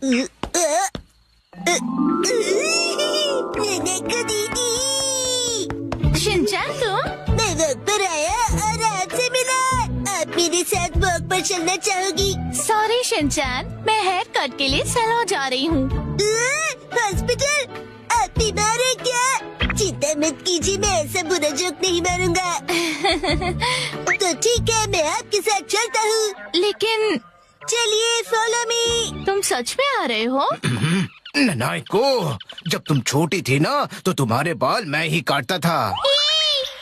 नैको दीदी, शिनचैन तुम? मैं वॉक पर आया और आपसे मिला। आप मेरे साथ वॉक पर चलना चाहोगी? सॉरी शिनचैन, मैं हेयर कट के लिए सैलून जा रही हूँ। हॉस्पिटल? आप बीमार है क्या? चिंता मत कीजिए, मैं ऐसा बुरा जोक नहीं मारूंगा। तो ठीक है, मैं आपके साथ चलता हूँ। लेकिन चलिए, फॉलो मी। तुम सच में आ रहे हो? नाइको, जब तुम छोटी थी ना तो तुम्हारे बाल मैं ही काटता था।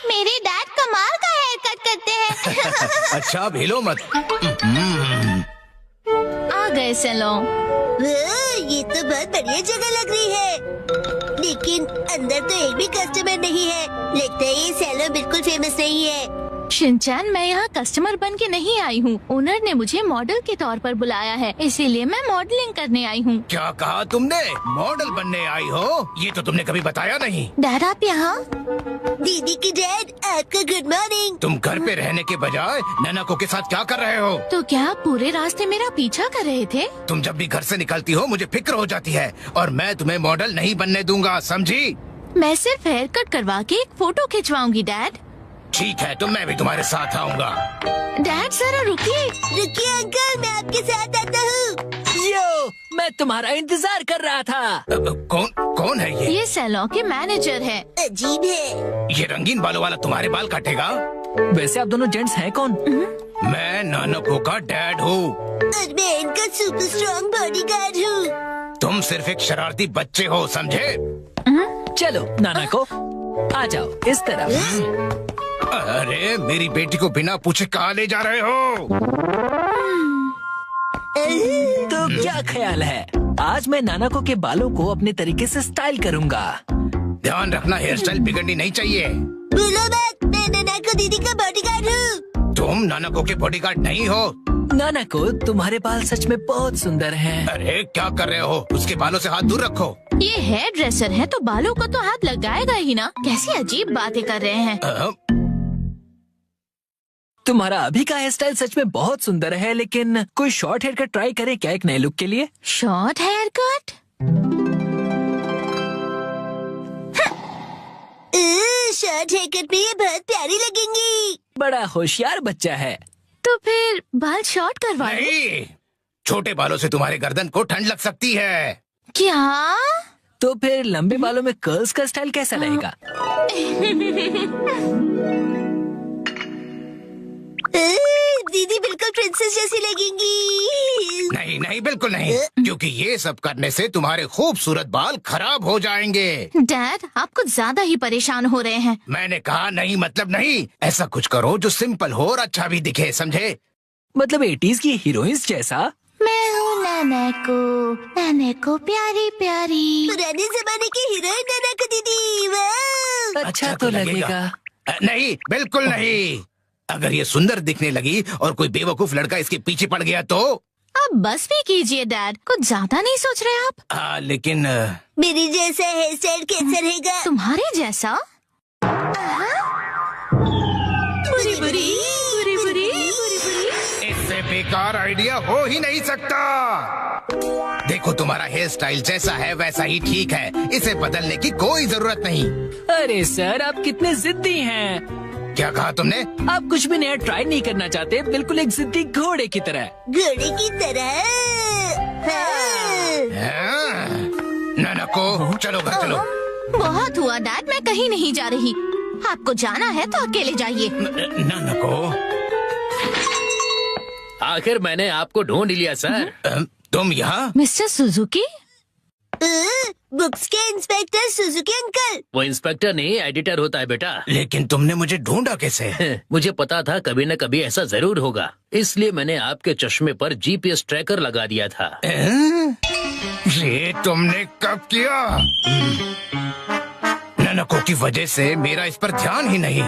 मेरे डैड कमाल का हेयर कट करते हैं। अच्छा, भेलो मत। आ गए सैलून। ये तो बहुत बढ़िया जगह लग रही है, लेकिन अंदर तो एक भी कस्टमर नहीं है। लगता है ये सैलून बिल्कुल फेमस नहीं है। शिनचैन, मैं यहाँ कस्टमर बन के नहीं आई हूँ। ओनर ने मुझे मॉडल के तौर पर बुलाया है, इसीलिए मैं मॉडलिंग करने आई हूँ। क्या कहा तुमने? मॉडल बनने आई हो? ये तो तुमने कभी बताया नहीं। डैड आप यहाँ? दीदी की डैड, आपका गुड मॉर्निंग। तुम घर पे रहने के बजाय नैनाको के साथ क्या कर रहे हो? तो क्या आप पूरे रास्ते मेरा पीछा कर रहे थे? तुम जब भी घर से निकलती हो मुझे फिक्र हो जाती है, और मैं तुम्हें मॉडल नहीं बनने दूंगा, समझी? मैं सिर्फ हेयर कट करवा के एक फोटो खिंचवाऊंगी डैड। ठीक है, तो मैं भी तुम्हारे साथ आऊंगा। डैड जरा रुकिए। रुकिए अंकल, मैं आपके साथ आता हूँ। यो, मैं तुम्हारा इंतजार कर रहा था। कौन है ये? ये सैलून के मैनेजर है। अजीब है। ये रंगीन बालों वाला तुम्हारे बाल काटेगा? वैसे आप दोनों जेंट्स हैं कौन? मैं नानको का डैड हूँ। और मैं इनका सुपर स्ट्रॉन्ग बॉडीगार्ड हूँ। तुम सिर्फ एक शरारती बच्चे हो, समझे? चलो नाना को आ जाओ इस तरफ। अरे, मेरी बेटी को बिना पूछे कहाँ ले जा रहे हो? तो क्या ख्याल है, आज मैं नानाको के बालों को अपने तरीके से स्टाइल करूंगा। ध्यान रखना, हेयर स्टाइल बिगड़नी नहीं चाहिए। बोलो मत, मैं नानाको दीदी का बॉडीगार्ड हूँ। तुम नानको के बॉडीगार्ड नहीं हो। नानाको, तुम्हारे बाल सच में बहुत सुंदर हैं। अरे क्या कर रहे हो? उसके बालों से हाथ दूर रखो। ये हेयर ड्रेसर है तो बालों को तो हाथ लगाएगा ही ना। कैसी अजीब बातें कर रहे हैं। तुम्हारा अभी का हेयर स्टाइल सच में बहुत सुंदर है, लेकिन कोई शॉर्ट हेयर कट ट्राई करे क्या एक नए लुक के लिए? Short hair cut? Short hair cut में ये बहुत प्यारी लगेंगी। बड़ा होशियार बच्चा है। तो फिर बाल शॉर्ट करवा लो। नहीं, छोटे बालों से तुम्हारे गर्दन को ठंड लग सकती है। क्या? तो फिर लंबे बालों में कर्ल्स का स्टाइल कैसा रहेगा? दीदी बिल्कुल प्रिंसेस जैसी लगेंगी। नहीं नहीं, बिल्कुल नहीं, क्योंकि ये सब करने से तुम्हारे खूबसूरत बाल खराब हो जाएंगे। डैड, आप कुछ ज्यादा ही परेशान हो रहे हैं। मैंने कहा नहीं मतलब नहीं। ऐसा कुछ करो जो सिंपल हो और अच्छा भी दिखे, समझे? मतलब 80s की हीरोइंस जैसा। मैं हूँ नानाको प्यारी प्यारी। पुराने जमाने की हीरोइन नानाको दीदी। वाह! अच्छा तो लगेगा। नहीं, बिल्कुल नहीं। अगर ये सुंदर दिखने लगी और कोई बेवकूफ लड़का इसके पीछे पड़ गया तो? अब बस भी कीजिए डैड, कुछ ज्यादा नहीं सोच रहे आप? लेकिन मेरी जैसा हेयर स्टाइल कैसा रहेगा? तुम्हारे जैसा? बुरी बुरी बुरी बुरी। इससे बेकार आइडिया हो ही नहीं सकता। देखो, तुम्हारा हेयर स्टाइल जैसा है वैसा ही ठीक है, इसे बदलने की कोई जरूरत नहीं। अरे सर, आप कितने जिद्दी हैं। क्या कहा तुमने? आप कुछ भी नया ट्राई नहीं करना चाहते, बिल्कुल एक जिद्दी घोड़े की तरह। घोड़े की तरह। नानको, चलो घर चलो। बहुत हुआ डैड, मैं कहीं नहीं जा रही। आपको जाना है तो अकेले जाइए। नानको, आखिर मैंने आपको ढूंढ लिया सर। तुम यहाँ? Mister Suzuki? बुक्स के इंस्पेक्टर सुजुकी अंकल। वो इंस्पेक्टर नहीं, एडिटर होता है बेटा। लेकिन तुमने मुझे ढूंढा कैसे? मुझे पता था कभी न कभी ऐसा जरूर होगा, इसलिए मैंने आपके चश्मे पर जीपीएस ट्रैकर लगा दिया था। ये तुमने कब किया? नानको की वजह से मेरा इस पर ध्यान ही नहीं।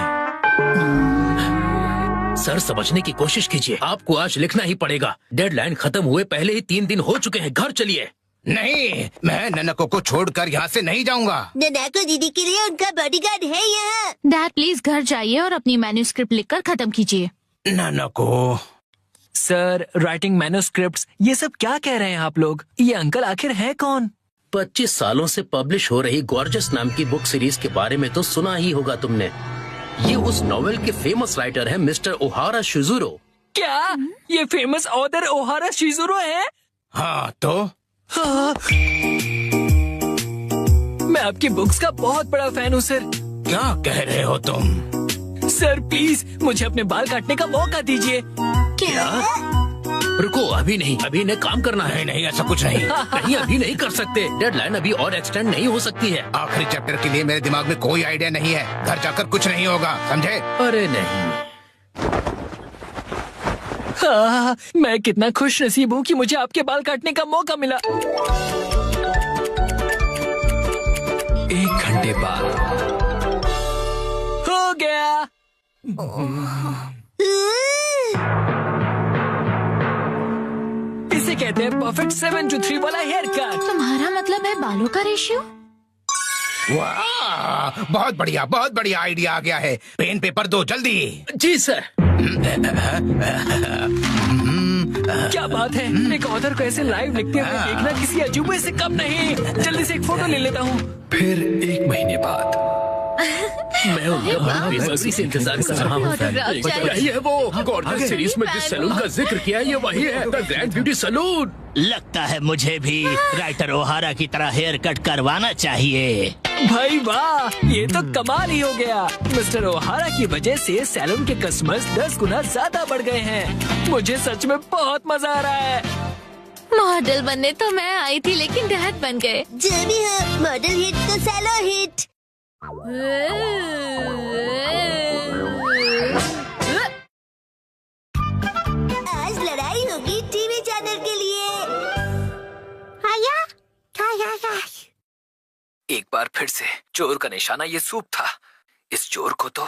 सर, समझने की कोशिश कीजिए, आपको आज लिखना ही पड़ेगा। डेडलाइन खत्म हुए पहले ही 3 दिन हो चुके हैं। घर चलिए। नहीं, मैं नानको को छोड़कर यहाँ से नहीं जाऊँगा। नानाको दीदी के लिए उनका बॉडीगार्ड है यहाँ। डैड प्लीज घर जाइए और अपनी मैन्युस्क्रिप्ट लिखकर खत्म कीजिए। नानको, सर, राइटिंग मैन्युस्क्रिप्ट्स, ये सब क्या कह रहे हैं आप लोग? ये अंकल आखिर है कौन? 25 सालों से पब्लिश हो रही गॉर्जस नाम की बुक सीरीज के बारे में तो सुना ही होगा तुमने। ये उस नॉवेल के फेमस राइटर हैं मिस्टर ओहारा शिजुरो। क्या ये फेमस ऑथर ओहारा शिजुरो है? हाँ तो हाँ। मैं आपकी बुक्स का बहुत बड़ा फैन हूँ सर। क्या कह रहे हो तुम? सर प्लीज मुझे अपने बाल काटने का मौका दीजिए। क्या? रुको, अभी नहीं, अभी इन्हें काम करना है। नहीं, ऐसा कुछ नहीं। नहीं, अभी नहीं कर सकते। डेडलाइन अभी और एक्सटेंड नहीं हो सकती है। आखिरी चैप्टर के लिए मेरे दिमाग में कोई आइडिया नहीं है। घर जाकर कुछ नहीं होगा, समझे? अरे नहीं। हाँ, मैं कितना खुश नसीब हूँ कि मुझे आपके बाल काटने का मौका मिला। 1 घंटे बाद हो गया। इसे कहते हैं परफेक्ट 7 to 3 वाला हेयर कट। तुम्हारा मतलब है बालों का रेशियो? वाह, बहुत बढ़िया आइडिया आ गया है। पेन पेपर दो जल्दी। जी सर। क्या बात है, एक ऑथर को ऐसे लाइव लिखते हुए देखना किसी अजूबे से कम नहीं। जल्दी से एक फोटो ले लेता हूँ। फिर 1 महीने बाद मैं उनका बेसब्री से इंतजार कर रहा हूँ। ऑटोग्राफ चाहिए। यही है वो गॉर्जस सीरीज में जिस सैलून का जिक्र किया है, ये वही है, द ग्रैंड ब्यूटी सैलून। लगता है मुझे भी राइटर ओहारा की तरह हेयर कट करवाना चाहिए। भाई वाह, ये तो कमाल ही हो गया। मिस्टर ओहारा की वजह से सैलून के कस्टमर्स 10 गुना ज्यादा बढ़ गए हैं। मुझे सच में बहुत मजा आ रहा है। मॉडल बनने तो मैं आई थी, लेकिन डैड बन गए। जो भी हो, मॉडल हिट तो सैलो हिट। आज लड़ाई होगी टीवी चैनल के लिए। एक बार फिर से चोर का निशाना ये सूप था। इस चोर को तो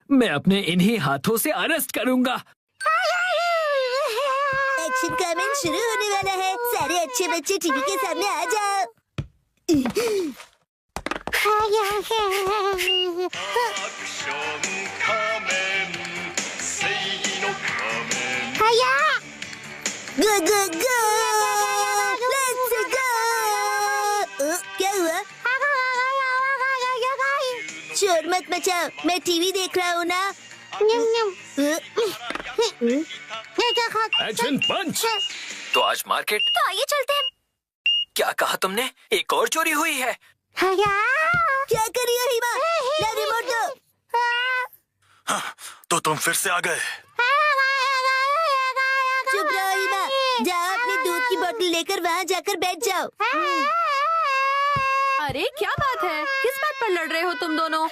मैं अपने इन्हीं हाथों से अरेस्ट करूंगा। एक्शन कमेंट शुरू होने वाला है। सारे अच्छे बच्चे टीवी के सामने आ जाओ। गो गो गो, लेट्स गो। क्या हुआ? शोर मत मचाओ, मैं टीवी देख रहा हूँ ना। एक्शन पंच। तो आज मार्केट, तो आइए चलते हैं। क्या कहा तुमने? एक और चोरी हुई है। क्या कर रही हो हिमा? ला रिमोट दो। तो तुम फिर से आ गए। चुप रहो हिमा, जाओ अपनी दूध की बोतल लेकर वहाँ जाकर बैठ जाओ। अरे क्या बात है, किस बात पर लड़ रहे हो तुम दोनों?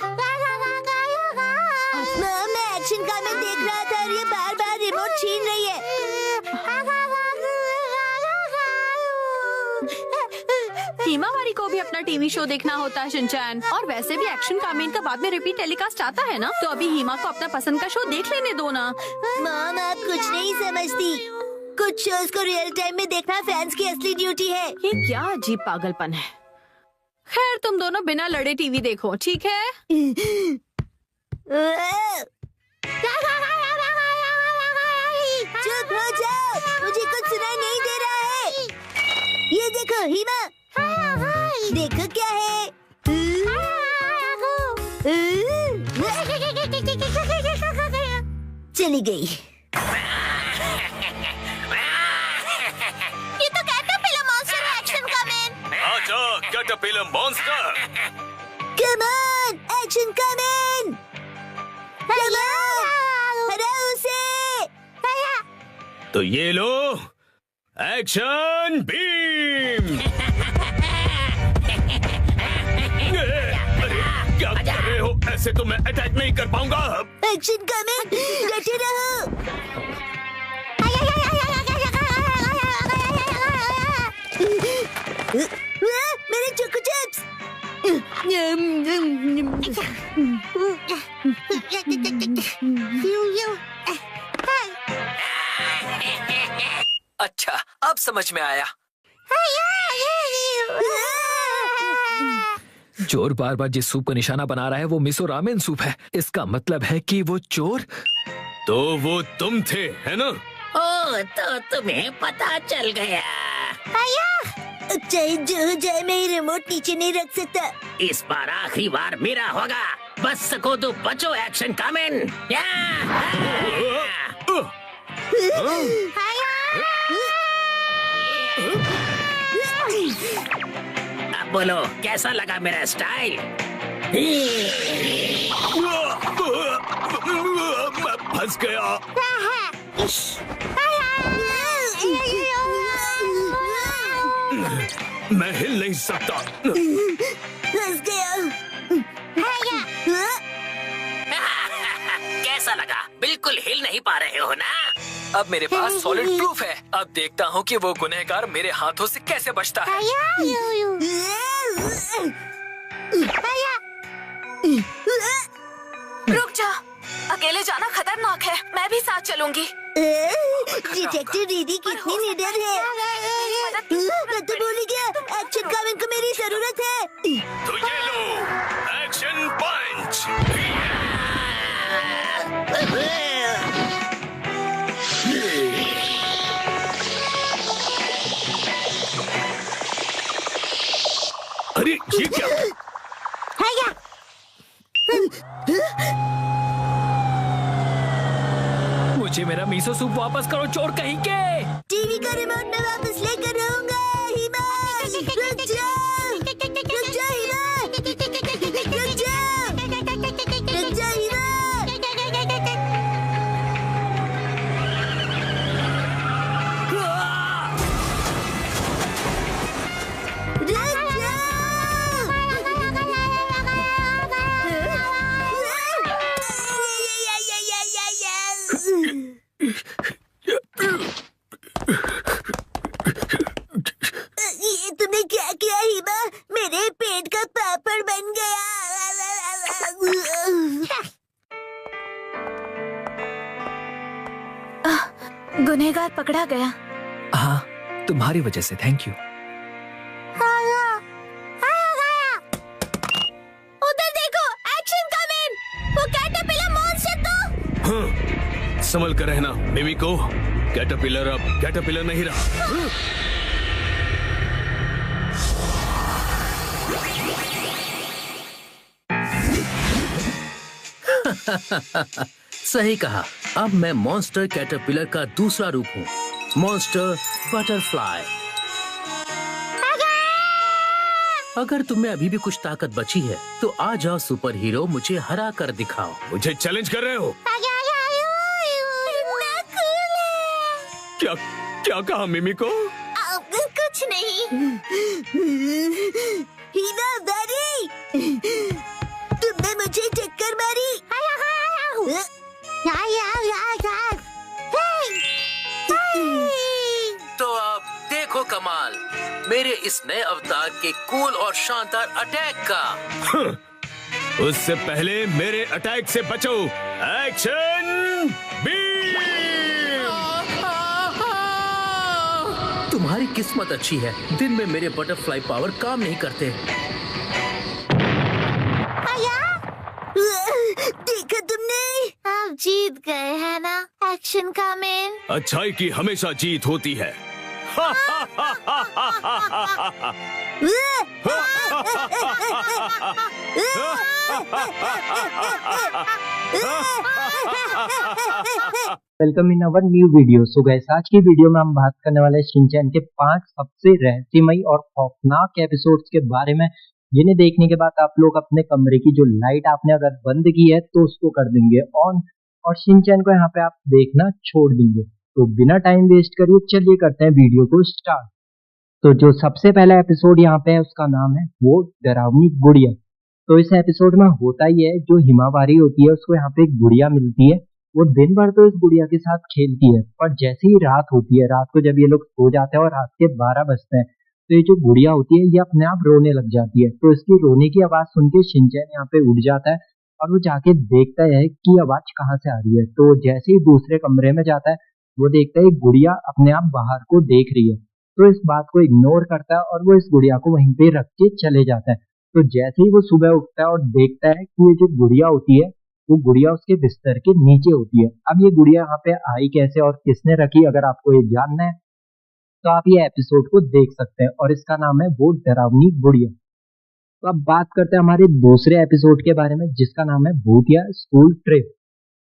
मैं एक्शन कमेंट देख रहा था और ये बार बार रिमोट छीन रही है। हिमावारी को भी अपना टीवी शो देखना होता है शिनचैन, और वैसे भी एक्शन कमेंट का बाद में रिपीट टेलीकास्ट आता है ना, तो अभी हिमा को अपना पसंद का शो देख लेने दो ना। मॉम, आप कुछ नहीं समझती। कुछ शोज को रियल टाइम में देखना फैंस की असली ड्यूटी है। ये क्या अजीब पागलपन है। खैर, तुम दोनों बिना लड़े टीवी देखो, ठीक है? चुप हो जाओ, मुझे कुछ सुनाई नहीं दे रहा है। ये देखो हिमा, देखो क्या है। चली गई। ये तो कैटरपिलर मॉन्स्टर है एक्शन कमेंट। आजा caterpillar monster. Come on action comment. Come on, हराओ उसे। तो ये लो एक्शन बीम। अरे क्या कर रहे हो? ऐसे तो मैं अटैक नहीं कर पाऊंगा। एक्शन कमेंट, डटे रहो। मेरे चोको चिप्स। अच्छा, अब समझ में आया। चोर बार बार जिस सूप का निशाना बना रहा है वो मिसो रामेन सूप है। इसका मतलब है कि वो चोर तो वो तुम थे, है ना? तो तुम्हें पता चल गया। चाहे जो हो जाए, मैं ये रिमोट नीचे नहीं रख सकता। इस बार आखिरी बार मेरा होगा। बच सको तो बचो एक्शन कामेन। अब बोलो कैसा लगा मेरा स्टाइल? मैं फंस गया। मैं हिल नहीं सकता। फंस गया। कैसा लगा? बिल्कुल हिल नहीं पा रहे हो ना? अब मेरे पास सॉलिड प्रूफ है। अब देखता हूँ कि वो गुनहगार मेरे हाथों से कैसे बचता है। रुक जा, अकेले जाना खतरनाक है। मैं भी साथ चलूंगी। डिटेक्टिव दीदी कितनी निडर है। मैं तो भूल गया, एक्शन कामेन को मेरी जरूरत है। तो ये लो एक्शन पंच। अरे ये क्या? मुझे मेरा मीसो सूप वापस करो, चोर कहीं के। टीवी का रिमोट मैं वापस लेकर रहूंगा। हिमा, रुक जाओ, रुक जाओ हिमा, रुक जाओ, रुक जाओ हिमा। ये तुमने क्या किया हिमा? मेरे पेट का पापड़ बन गया। गुनहगार पकड़ा गया। हाँ, तुम्हारी वजह से। Thank you. उधर देखो, एक्शन कामेन। वो कैटरपिलर मॉन्स्टर तो। संभल कर रहना मिमिको। कैटरपिलर अब कैटरपिलर नहीं रहा। सही कहा। अब मैं मॉन्स्टर कैटरपिलर का दूसरा रूप हूँ, मॉन्स्टर बटरफ्लाई। अगर तुम्हें अभी भी कुछ ताकत बची है तो आ जाओ सुपर हीरो, मुझे हरा कर दिखाओ। मुझे चैलेंज कर रहे हो? क्या क्या कहा मिमिको? कुछ नहीं। हिना दादी, तुमने मुझे टक्कर मारी। तो अब देखो कमाल मेरे इस नए अवतार के कूल और शानदार अटैक का। उससे पहले मेरे अटैक से बचो। Action beam! तुम्हारी किस्मत अच्छी है, दिन में मेरे बटरफ्लाई पावर काम नहीं करते। देखा तुमने? आप जीत गए हैं ना एक्शन कामेन। अच्छाई की हमेशा जीत होती है। Welcome in our new video. So guys, आज की वीडियो में हम बात करने वाले हैं शिनचैन के 5 सबसे रहस्यमयी और खौफनाक एपिसोड्स के बारे में, जिन्हें देखने के बाद आप लोग अपने कमरे की जो लाइट आपने अगर बंद की है तो उसको कर देंगे ऑन, और शिनचैन को यहाँ पे आप देखना छोड़ देंगे। तो बिना टाइम वेस्ट करिए चलिए करते हैं वीडियो को स्टार्ट। तो जो सबसे पहला एपिसोड यहाँ पे है उसका नाम है वो डरावनी गुड़िया। तो इस एपिसोड में होता ही है, जो हिमावारी होती है उसको यहाँ पे एक गुड़िया मिलती है। वो दिन भर तो इस गुड़िया के साथ खेलती है, पर जैसे ही रात होती है, रात को जब ये लोग सो जाते हैं और रात के 12 बजते हैं, तो ये जो गुड़िया होती है ये अपने आप रोने लग जाती है। तो इसकी रोने की आवाज सुन के शिनचैन यहाँ पे उठ जाता है और वो जाके देखता है कि आवाज कहाँ से आ रही है। तो जैसे ही दूसरे कमरे में जाता है, वो देखता है गुड़िया अपने आप बाहर को देख रही है। तो इस बात को इग्नोर करता है और वो इस गुड़िया को वहीं पे रख के चले जाता है। तो जैसे ही वो सुबह उठता है और देखता है कि ये जो गुड़िया होती है वो गुड़िया उसके बिस्तर के नीचे होती है। अब ये गुड़िया यहाँ पे आई कैसे और किसने रखी, अगर आपको ये जानना है तो आप ये एपिसोड को देख सकते हैं और इसका नाम है वो डरावनी गुड़िया। तो अब बात करते हैं हमारे दूसरे एपिसोड के बारे में जिसका नाम है भूतिया स्कूल ट्रिप।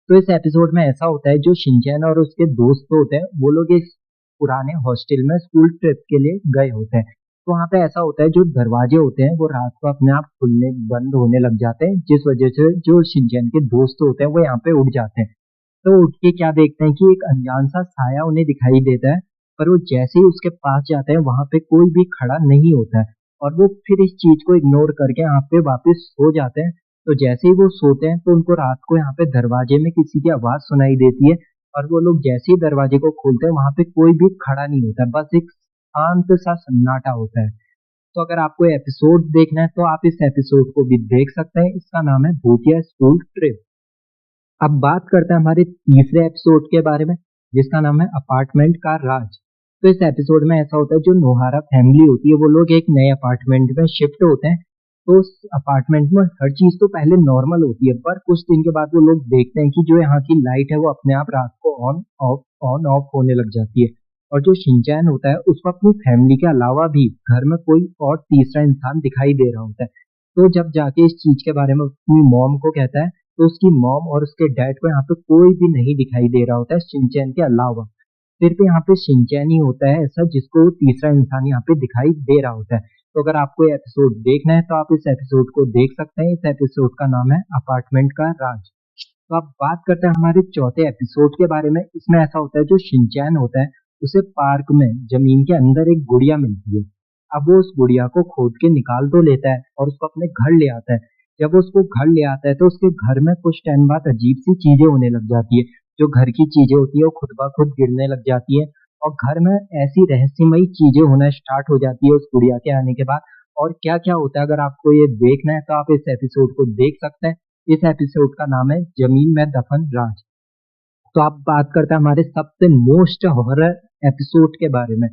तो इस एपिसोड में ऐसा होता है जो शिनचैन और उसके दोस्त होते हैं वो लोग इस पुराने हॉस्टल में स्कूल ट्रिप के लिए गए होते हैं। तो वहाँ पे ऐसा होता है जो दरवाजे होते हैं वो रात को अपने आप खुलने बंद होने लग जाते हैं, जिस वजह से जो शिनचैन के दोस्त होते हैं वो यहाँ पे उठ जाते हैं। तो उठ के क्या देखते हैं कि एक अनजान सा साया उन्हें दिखाई देता है, पर वो जैसे ही उसके पास जाते हैं वहां पे कोई भी खड़ा नहीं होता है और वो फिर इस चीज को इग्नोर करके यहाँ पे वापस सो जाते हैं। तो जैसे ही वो सोते हैं तो उनको रात को यहाँ पे दरवाजे में किसी की आवाज सुनाई देती है और वो लोग जैसे ही दरवाजे को खोलते हैं वहां पे कोई भी खड़ा नहीं होता, बस एक शांत सा सन्नाटा होता है। तो अगर आपको एपिसोड देखना है तो आप इस एपिसोड को भी देख सकते हैं, इसका नाम है भूतिया स्कूल ट्रिप। अब बात करते हैं हमारे तीसरे एपिसोड के बारे में जिसका नाम है अपार्टमेंट का राज। तो इस एपिसोड में ऐसा होता है जो नोहारा फैमिली होती है वो लोग एक नए अपार्टमेंट में शिफ्ट होते हैं। तो उस अपार्टमेंट में हर चीज तो पहले नॉर्मल होती है, पर कुछ दिन के बाद वो लोग देखते हैं कि जो यहाँ की लाइट है वो अपने आप रात को ऑन ऑफ होने लग जाती है और जो शिनचैन होता है उसको अपनी फैमिली के अलावा भी घर में कोई और तीसरा इंसान दिखाई दे रहा होता है। तो जब जाके इस चीज के बारे में अपनी मॉम को कहता है तो उसकी मॉम और उसके डैड को यहाँ पे कोई भी नहीं दिखाई दे रहा होता है शिनचैन के अलावा। सिर्फ यहाँ पे शिनचैन ही होता है ऐसा जिसको तीसरा इंसान यहाँ पे दिखाई दे रहा होता है। तो अगर आपको ये एपिसोड देखना है तो आप इस एपिसोड को देख सकते हैं। इस एपिसोड का नाम है अपार्टमेंट का राज। तो अब बात करते हैं हमारे चौथे एपिसोड के बारे में। इसमें ऐसा होता है जो शिनचैन होता है उसे पार्क में जमीन के अंदर एक गुड़िया मिलती है। अब वो उस गुड़िया को खोद के निकाल तो लेता है और उसको अपने घर ले आता है। जब वो उसको घर ले आता है तो उसके घर में कुछ टाइम बाद अजीब सी चीजें होने लग जाती है। जो घर की चीजें होती है वो खुद ब खुद गिरने लग जाती है और घर में ऐसी रहस्यमयी चीजें होना स्टार्ट हो जाती है उस गुड़िया के आने के बाद। और क्या क्या होता है अगर आपको ये देखना है तो आप इस एपिसोड को देख सकते हैं। इस एपिसोड का नाम है जमीन में दफन राज। तो आप बात करते हैं हमारे सबसे मोस्ट हॉरर एपिसोड के बारे में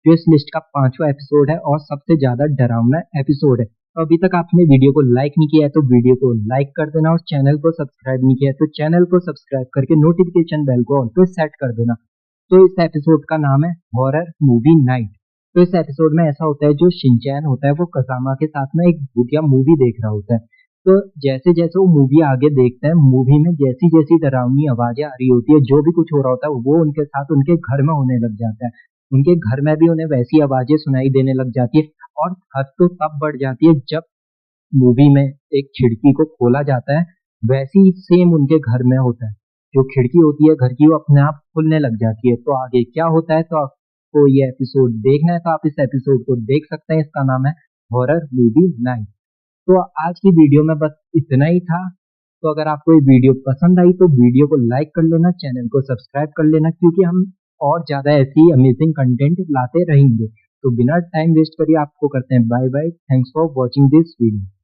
जो इस लिस्ट का 5वां एपिसोड है और सबसे ज्यादा डरावना एपिसोड है। तो अभी तक आपने वीडियो को लाइक नहीं किया है तो वीडियो को लाइक कर देना और चैनल को सब्सक्राइब नहीं किया है तो चैनल को सब्सक्राइब करके नोटिफिकेशन बेल को ऑल पे सेट कर देना। तो इस एपिसोड का नाम है हॉरर मूवी नाइट। तो इस एपिसोड में ऐसा होता है जो शिनचैन होता है वो कसामा के साथ में एक भूतिया मूवी देख रहा होता है। तो जैसे जैसे वो मूवी आगे देखते हैं मूवी में जैसी जैसी डरावनी आवाजें आ रही होती है जो भी कुछ हो रहा होता है वो उनके साथ उनके घर में होने लग जाता है। उनके घर में भी उन्हें वैसी आवाजें सुनाई देने लग जाती है और हद तो तब बढ़ जाती है जब मूवी में एक खिड़की को खोला जाता है वैसी ही सेम उनके घर में होता है। जो खिड़की होती है घर की वो अपने आप खुलने लग जाती है। तो आगे क्या होता है तो आपको ये एपिसोड देखना है तो आप इस एपिसोड को देख सकते हैं। इसका नाम है हॉरर मूवी नाइट। तो आज की वीडियो में बस इतना ही था। तो अगर आपको ये वीडियो पसंद आई तो वीडियो को लाइक कर लेना, चैनल को सब्सक्राइब कर लेना क्योंकि हम और ज्यादा ऐसी अमेजिंग कंटेंट लाते रहेंगे। तो बिना टाइम वेस्ट करिए आपको करते हैं bye bye. Thanks for watching this video.